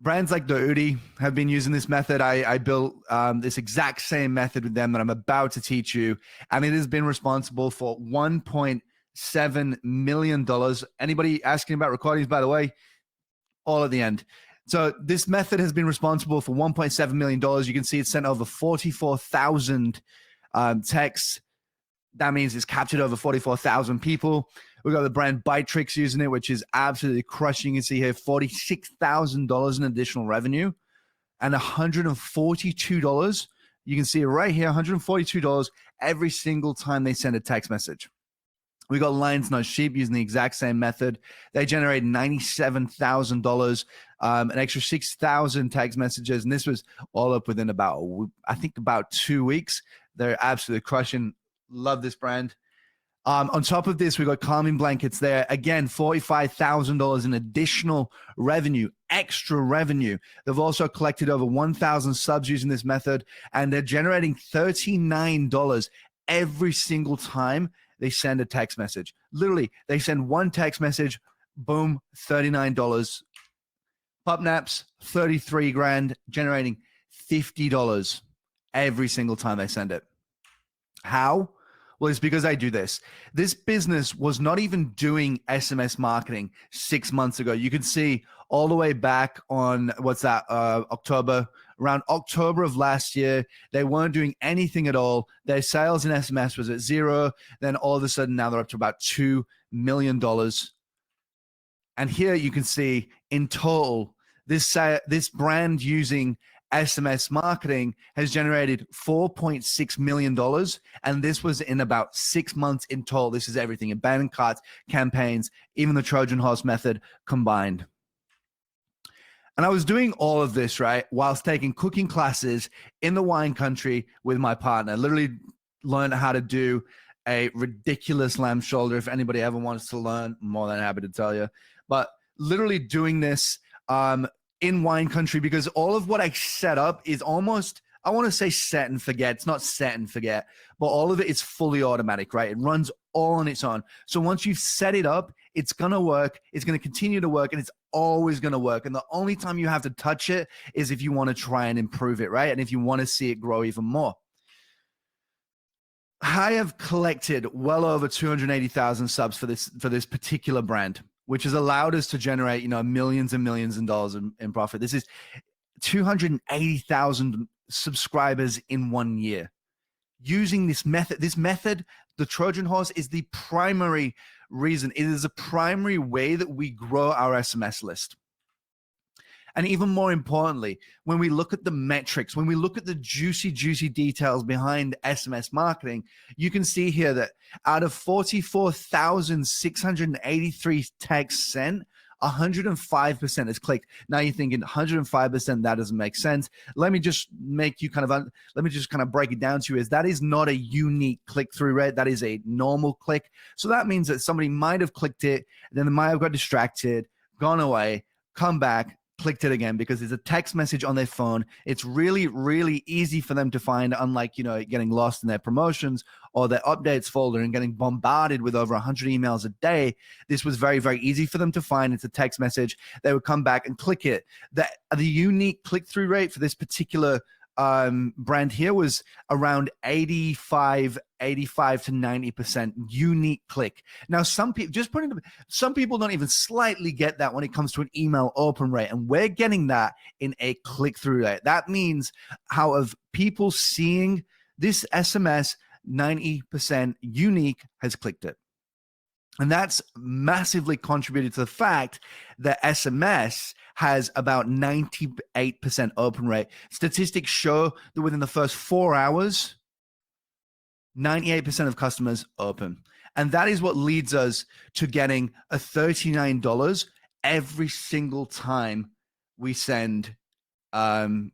Brands like Doudi have been using this method. I built this exact same method with them that I'm about to teach you, and it has been responsible for $1.7 million. Anybody asking about recordings, by the way, all at the end. So this method has been responsible for $1.7 million. You can see it's sent over 44,000 texts. That means it's captured over 44,000 people. We've got the brand Bytrix using it, which is absolutely crushing. You can see here $46,000 in additional revenue and $142. You can see it right here, $142 every single time they send a text message. We got Lions Not Sheep using the exact same method. They generate $97,000, an extra 6,000 text messages, and this was all up within about 2 weeks. They're absolutely crushing. Love this brand. On top of this, we got Calming Blankets there. Again, $45,000 in additional revenue, extra revenue. They've also collected over 1,000 subs using this method, and they're generating $39 every single time they send a text message. Literally, they send one text message, boom, $39. PupNaps, 33 grand, generating $50 every single time they send it. How? Well, it's because I do this. This business was not even doing SMS marketing 6 months ago. You can see all the way back on, around October of last year, they weren't doing anything at all. Their sales in SMS was at zero. Then all of a sudden, now they're up to about $2 million. And here you can see in total, this brand using SMS marketing has generated $4.6 million. And this was in about 6 months in total. This is everything: abandoned carts, campaigns, even the Trojan Horse method combined. And I was doing all of this, right, whilst taking cooking classes in the wine country with my partner. Literally learned how to do a ridiculous lamb shoulder. If anybody ever wants to learn, I'm more than happy to tell you. But literally doing this in wine country, because all of what I set up is almost, I want to say set and forget. It's not set and forget, but all of it is fully automatic, right? It runs all on its own. So once you've set it up, it's going to work. It's going to continue to work, and it's always going to work. And the only time you have to touch it is if you want to try and improve it, right? And if you want to see it grow even more. I have collected well over 280,000 subs for this particular brand, which has allowed us to generate, millions and millions of dollars in profit. This is 280,000 subscribers in 1 year. Using this method, the Trojan Horse, is the primary reason. It is a primary way that we grow our SMS list. And even more importantly, when we look at the metrics, when we look at the juicy details behind SMS marketing, you can see here that out of 44,683 texts sent, 105% is clicked. Now you're thinking 105%, that doesn't make sense. Let me just break it down to you. That is not a unique click-through rate. That is a normal click. So that means that somebody might have clicked it, then they might have got distracted, gone away, come back, clicked it again, because it's a text message on their phone. It's really, really easy for them to find, unlike, getting lost in their promotions or their updates folder and getting bombarded with over 100 emails a day. This was very, very easy for them to find. It's a text message. They would come back and click it. The unique click-through rate for this particular brand here was around 85 to 90% unique click. Now, some people don't even slightly get that when it comes to an email open rate, and we're getting that in a click-through rate. That means out of people seeing this SMS, 90% unique has clicked it. And that's massively contributed to the fact that SMS has about 98% open rate. Statistics show that within the first 4 hours, 98% of customers open. And that is what leads us to getting a $39 every single time we send a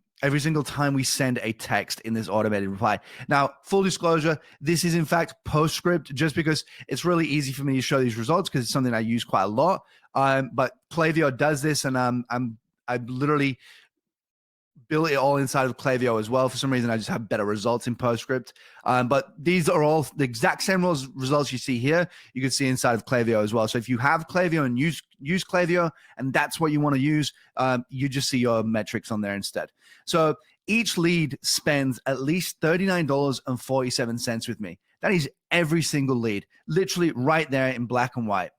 text in this automated reply. Now, full disclosure, this is in fact PostScript, just because it's really easy for me to show these results because it's something I use quite a lot. But Klaviyo does this, and I literally built it all inside of Klaviyo as well. For some reason, I just have better results in PostScript. But these are all the exact same results you see here. You can see inside of Klaviyo as well. So if you have Klaviyo and use Klaviyo, and that's what you want to use, you just see your metrics on there instead. So each lead spends at least $39.47 with me. That is every single lead, literally right there in black and white.